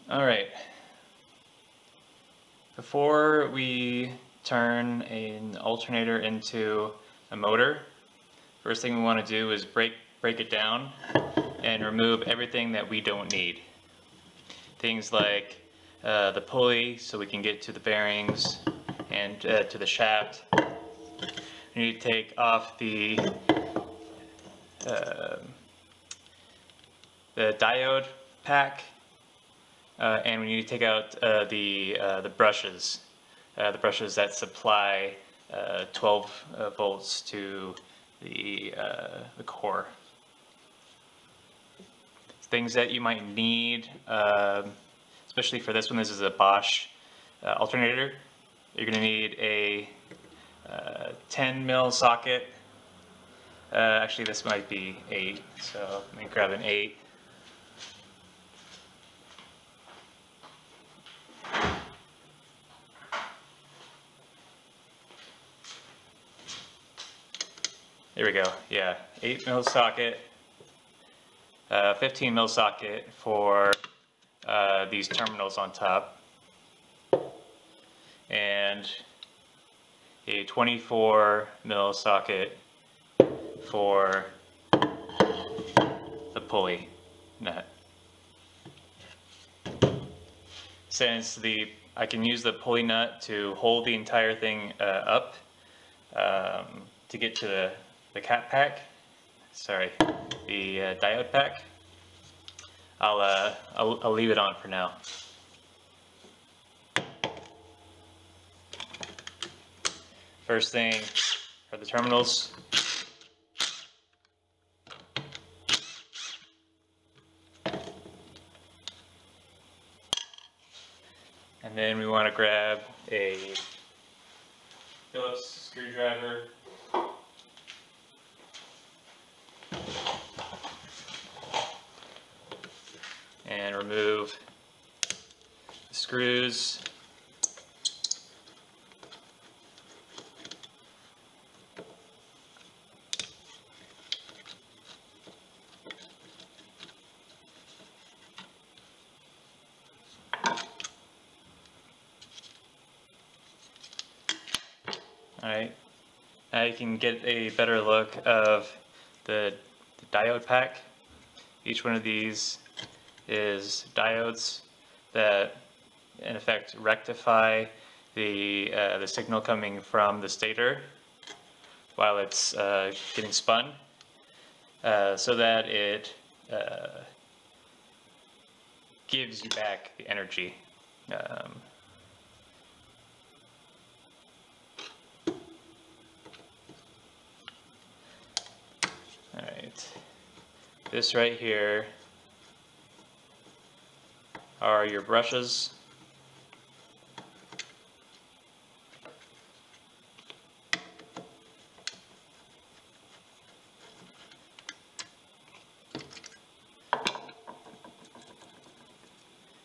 Alright, before we turn an alternator into a motor, first thing we want to do is break it down and remove everything that we don't need. Things like the pulley so we can get to the bearings and to the shaft. We need to take off the diode pack, and we need to take out the brushes, that supply 12 volts to the core. Things that you might need, especially for this one. This is a Bosch alternator. You're going to need a 10 mil socket. Actually, this might be 8, so let me grab an 8. There we go. Yeah, 8 mil socket, 15 mil socket for these terminals on top, and a 24 mil socket for the pulley nut. Since I can use the pulley nut to hold the entire thing up to get to the cat pack, the diode pack, I'll leave it on for now. First thing are the terminals. And then we want to grab a Phillips screwdriver. And remove the screws. Alright, now you can get a better look of the diode pack. Each one of these is diodes that in effect rectify the signal coming from the stator while it's getting spun, so that it gives you back the energy. Alright, this right here are your brushes.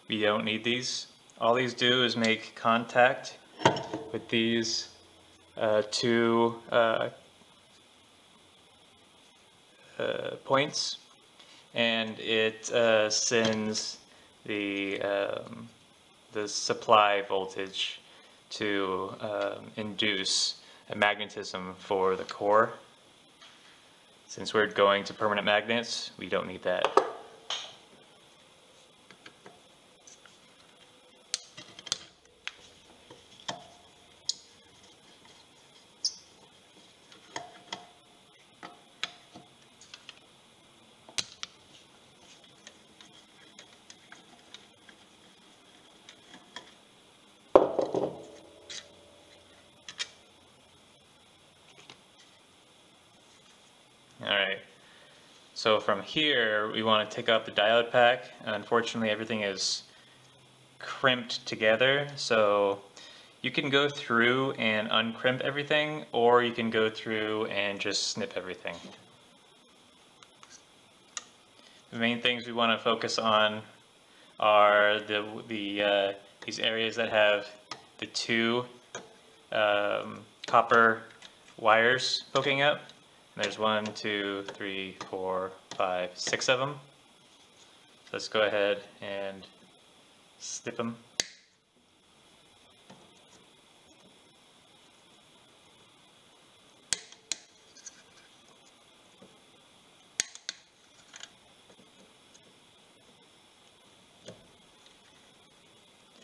We don't need these. All these do is make contact with these two points, and it sends the supply voltage to induce a magnetism for the core. Since we're going to permanent magnets, we don't need that. Alright, so from here we want to take out the diode pack. Unfortunately, everything is crimped together, so you can go through and uncrimp everything, or you can go through and just snip everything. The main things we want to focus on are these areas that have the two copper wires poking up. There's 1, 2, 3, 4, 5, 6 of them. So let's go ahead and snip them.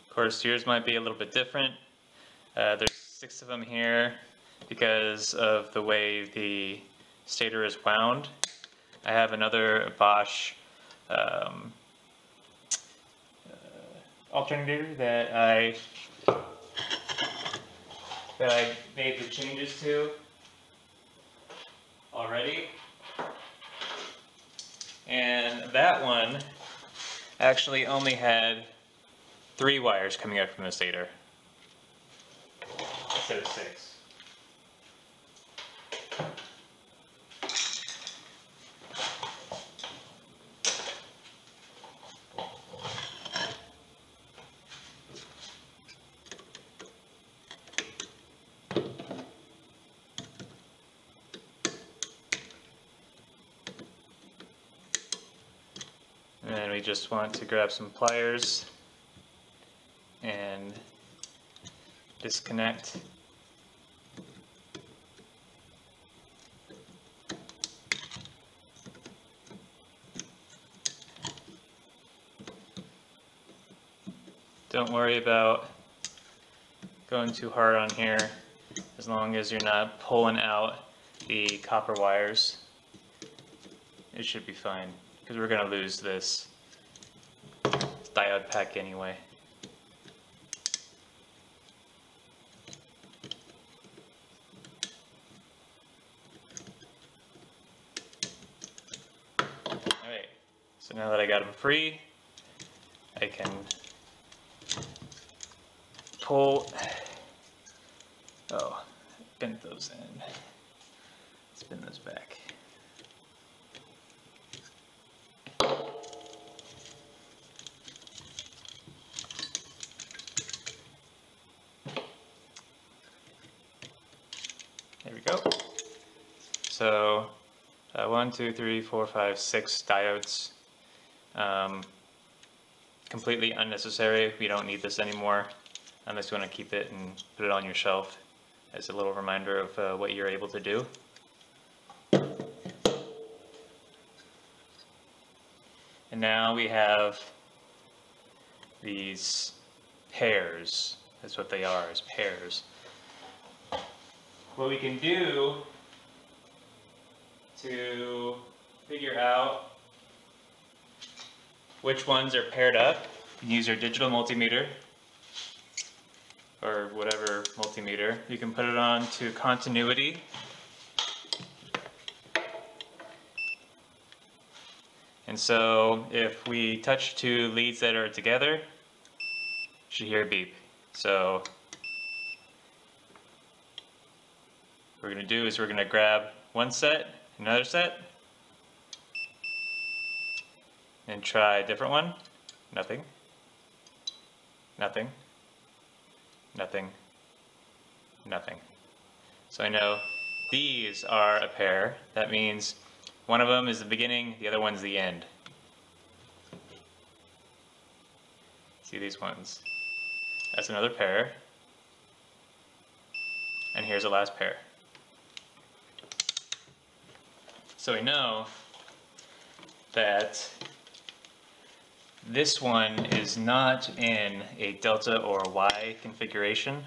Of course, yours might be a little bit different. There's 6 of them here because of the way the stator is wound. I have another Bosch alternator that I made the changes to already, and that one actually only had 3 wires coming out from the stator instead of 6. And then we just want to grab some pliers and disconnect. Don't worry about going too hard on here, as long as you're not pulling out the copper wires. It should be fine, because we're going to lose this diode pack anyway. Alright, so now that I got them free, I can pull. Oh, bent those in. Spin those back. There we go. So 1, 2, 3, 4, 5, 6 diodes. Completely unnecessary. We don't need this anymore unless you want to keep it and put it on your shelf as a little reminder of what you're able to do. And now we have these pairs. That's what they are, is pairs. What we can do to figure out which ones are paired up, you can use your digital multimeter or whatever multimeter. You can put it on to continuity. And so if we touch 2 leads that are together, you should hear a beep. So what we're going to do is we're going to grab one set, another set, and try a different one. Nothing. Nothing. Nothing. Nothing. So I know these are a pair. That means one of them is the beginning, the other one's the end. See these ones? That's another pair. And here's the last pair. So we know that this one is not in a delta or a Y configuration.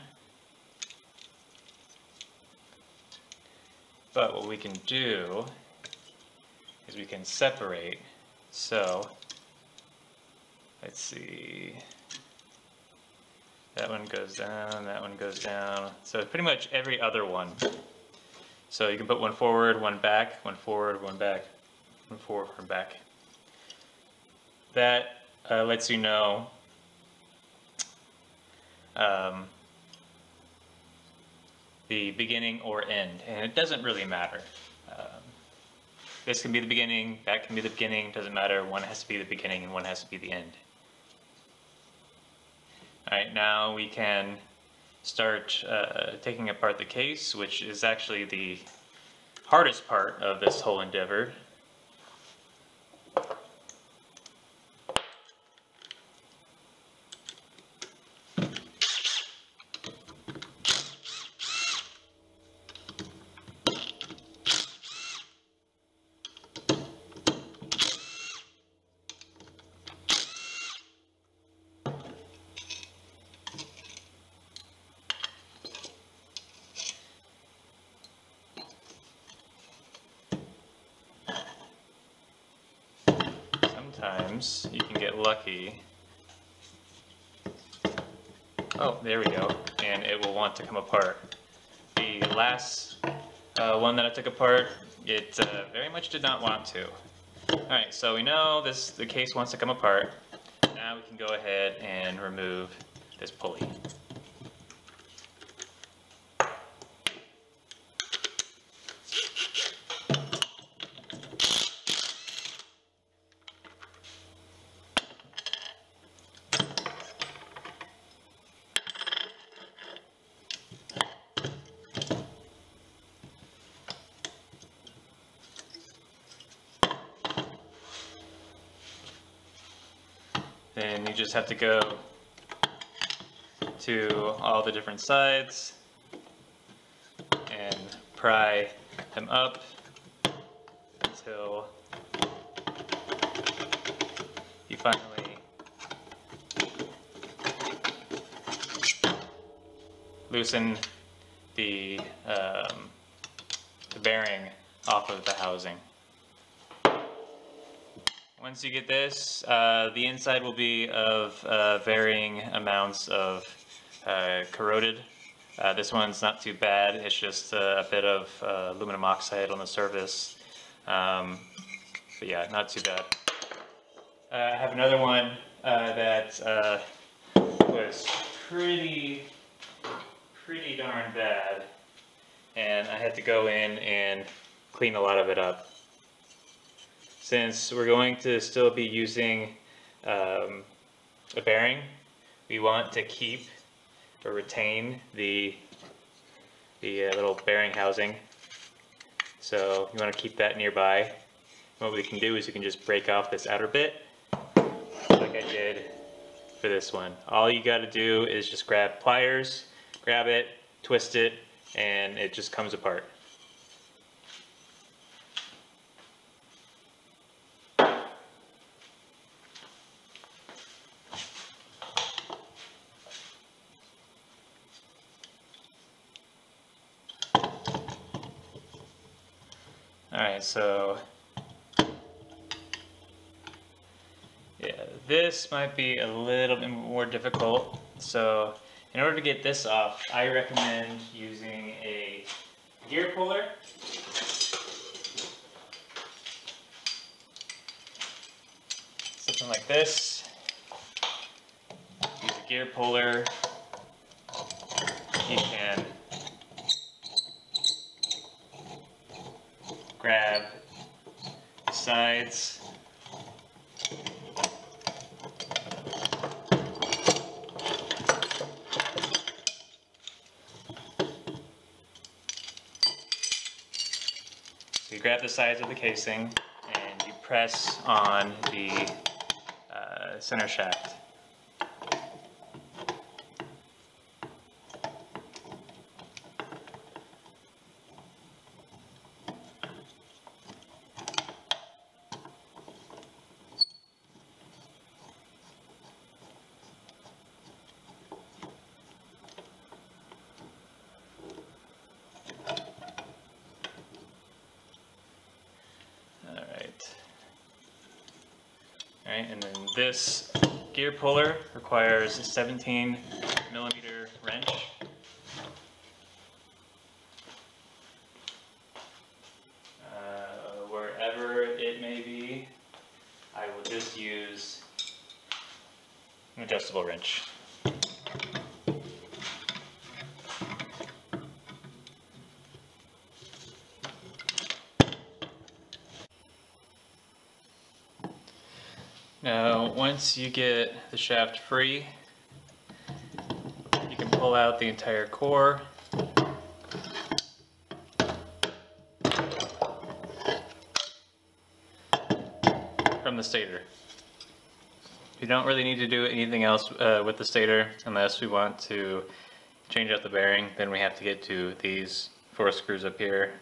But what we can do is we can separate. So let's see. That one goes down, that one goes down. So pretty much every other one. So you can put one forward, one back, one forward, one back, one forward, one back. That lets you know the beginning or end, and it doesn't really matter. This can be the beginning, that can be the beginning, doesn't matter. One has to be the beginning and one has to be the end. Alright, now we can start taking apart the case, which is actually the hardest part of this whole endeavor. sometimes you can get lucky. Oh, there we go, and it will want to come apart. The last one that I took apart, it very much did not want to. Alright, so we know the case wants to come apart. Now we can go ahead and remove this pulley. Then you just have to go to all the different sides and pry them up until you finally loosen the bearing off of the housing. Once you get this, the inside will be of varying amounts of corroded. This one's not too bad, it's just a bit of aluminum oxide on the surface. But yeah, not too bad. I have another one that was pretty darn bad, and I had to go in and clean a lot of it up. Since we're going to still be using a bearing, we want to keep or retain the little bearing housing. So you want to keep that nearby. What we can do is you can just break off this outer bit, like I did for this one. All you got to do is just grab pliers, grab it, twist it, and it just comes apart. Alright, so yeah, this might be a little bit more difficult. So in order to get this off, I recommend using a gear puller. Something like this. Use a gear puller. You can grab the sides. So you grab the sides of the casing and you press on the center shaft. Alright, and then this gear puller requires a 17mm wrench. Wherever it may be, I will just use an adjustable wrench. Now, once you get the shaft free, you can pull out the entire core. From the stator. You don't really need to do anything else with the stator unless we want to change out the bearing. Then we have to get to these 4 screws up here,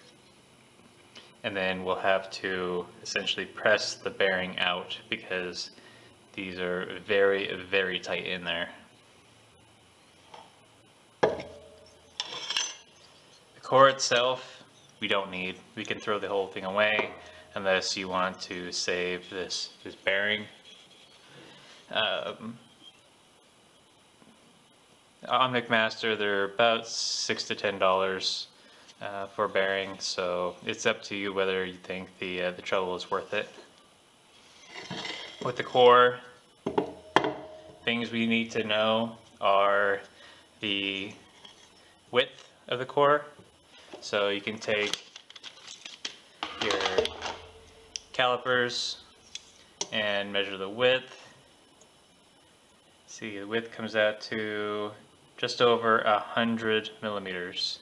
and then we'll have to essentially press the bearing out because these are very, very tight in there. The core itself we don't need. We can throw the whole thing away unless you want to save this bearing. On McMaster, they're about $6 to $10 for a bearing, so it's up to you whether you think the trouble is worth it. With the core, things we need to know are the width of the core. So you can take your calipers and measure the width. See, the width comes out to just over 100 millimeters,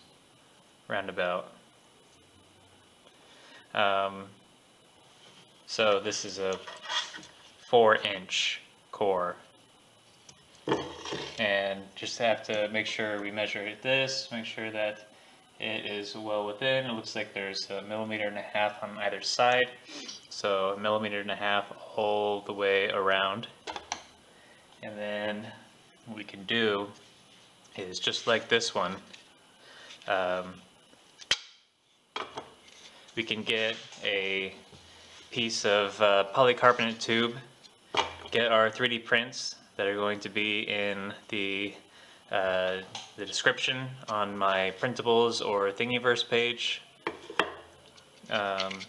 roundabout. So this is a 4-inch core, and just have to make sure we measure this, make sure that it is well within. It looks like there's 1.5 millimeters on either side, so 1.5 millimeters all the way around. And then what we can do is just like this one, we can get a piece of polycarbonate tube, get our 3D prints that are going to be in the description on my printables or Thingiverse page.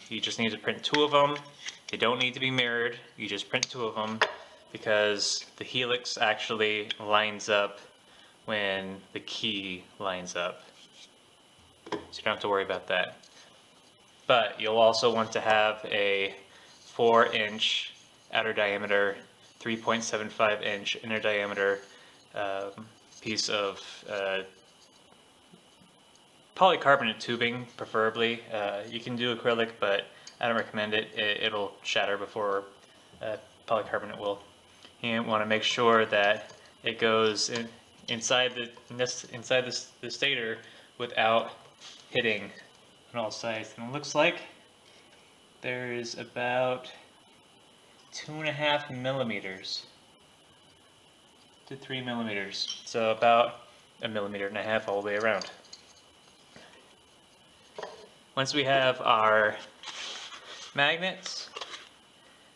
You just need to print 2 of them. They don't need to be mirrored. You just print 2 of them because the helix actually lines up when the key lines up. So you don't have to worry about that. But you'll also want to have a 4-inch outer diameter, 3.75-inch inner diameter piece of polycarbonate tubing, preferably. You can do acrylic, but I don't recommend it. It'll shatter before polycarbonate will. You want to make sure that it goes inside the stator without hitting on all sides. And it looks like there's about 2.5 millimeters to 3 millimeters, so about 1.5 millimeters all the way around. Once we have our magnets,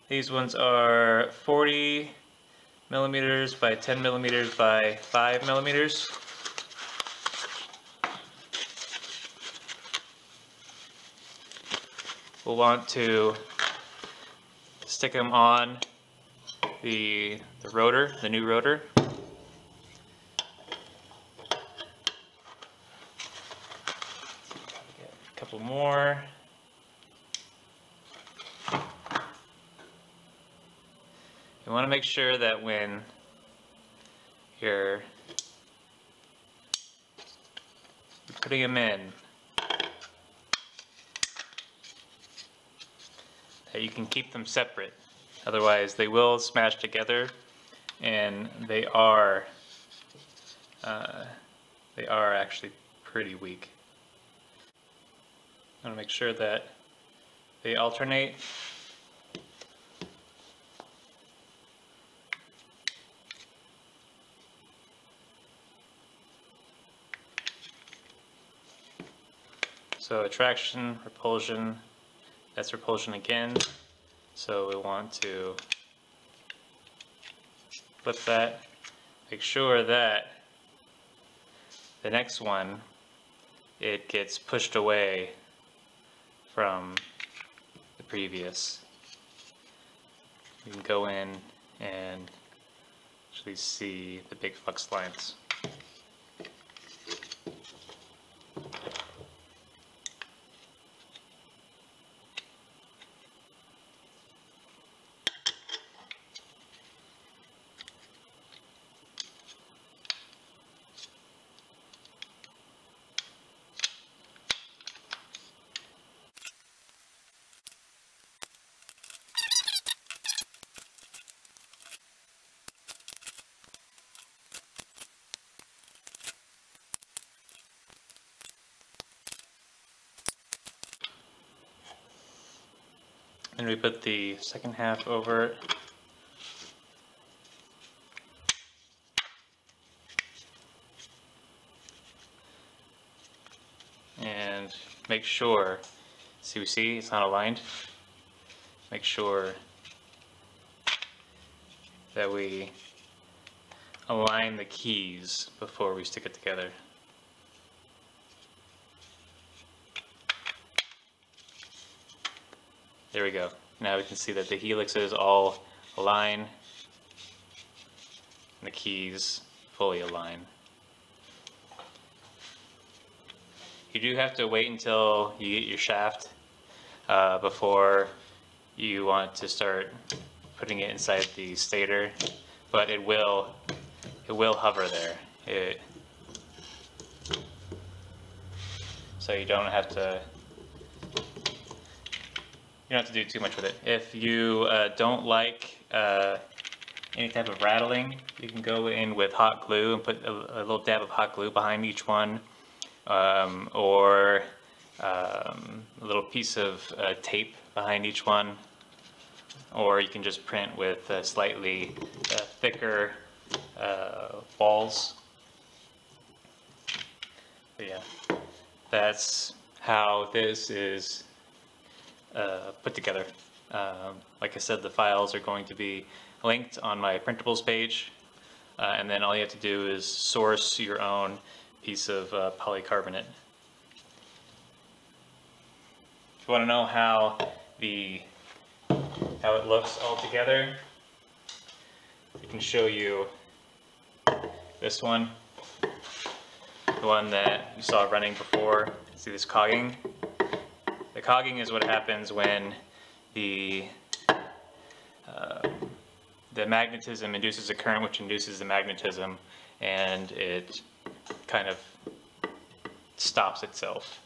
these ones are 40 millimeters by 10 millimeters by 5 millimeters. We'll want to stick them on the rotor, the new rotor. Get a couple more. You want to make sure that when you're putting them in, that you can keep them separate. Otherwise they will smash together, and they are actually pretty weak. I want to make sure that they alternate. So attraction, repulsion, that's repulsion again. So we want to flip that, make sure that the next one, it gets pushed away from the previous. You can go in and actually see the big flux lines. And we put the second half over it. And make sure, see it's not aligned. Make sure that we align the keys before we stick it together. There we go. Now we can see that the helixes all align and the keys fully align. You do have to wait until you get your shaft before you want to start putting it inside the stator, but it will hover there. So you don't have to do too much with it. If you don't like any type of rattling, you can go in with hot glue and put a little dab of hot glue behind each one, or a little piece of tape behind each one, or you can just print with slightly thicker balls. But yeah, that's how this is put together. Like I said, the files are going to be linked on my printables page, and then all you have to do is source your own piece of polycarbonate. If you want to know how it looks all together, I can show you this one, the one that you saw running before. See this cogging? The cogging is what happens when the magnetism induces a current, which induces the magnetism, and it kind of stops itself.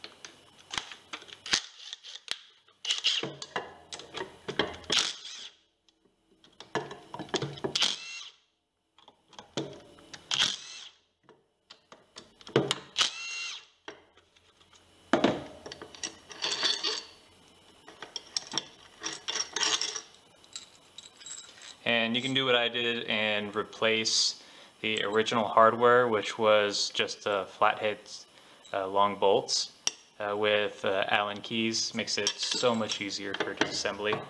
And you can do what I did and replace the original hardware, which was just flathead long bolts, with Allen keys. Makes it so much easier for disassembly.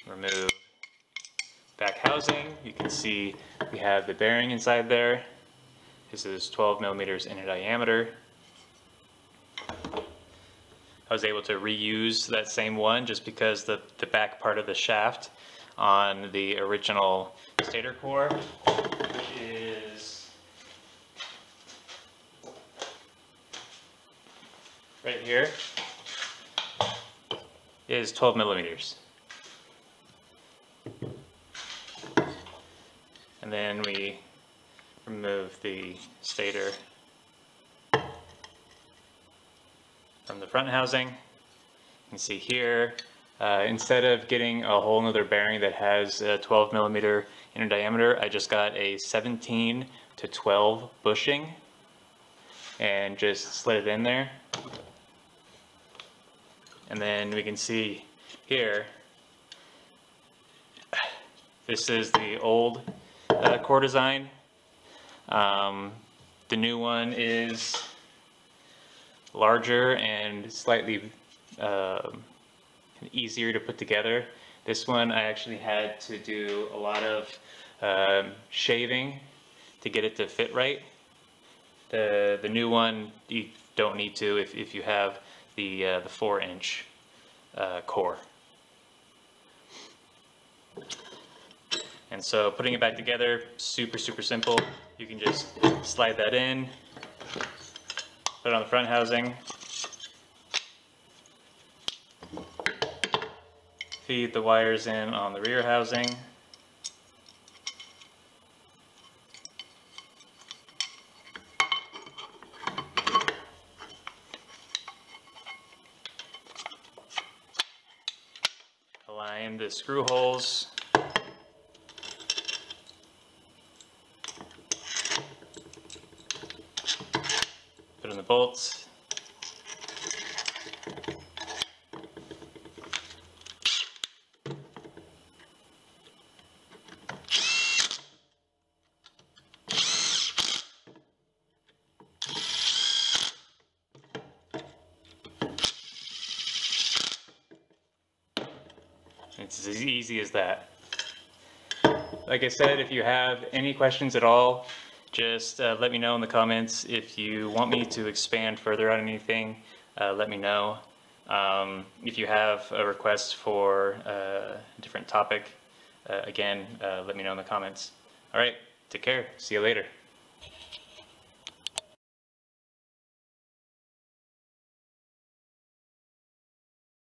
Remove back housing. You can see we have the bearing inside there. This is 12 millimeters in diameter. I was able to reuse that same one just because the back part of the shaft on the original stator core, which is right here, is 12 millimeters. And then we remove the stator from the front housing. You can see here, instead of getting a whole nother bearing that has a 12 millimeter inner diameter, I just got a 17 to 12 bushing and just slid it in there. And then we can see here, this is the old core design. The new one is larger and slightly easier to put together. This one I actually had to do a lot of shaving to get it to fit right. The new one you don't need to if you have the 4-inch core. And so putting it back together, super simple. You can just slide that in, put it on the front housing, feed the wires in on the rear housing, align the screw holes, put in the bolts, it's as easy as that. like I said, if you have any questions at all, just let me know in the comments. If you want me to expand further on anything, let me know. If you have a request for a different topic, again, let me know in the comments. All right, take care. See you later.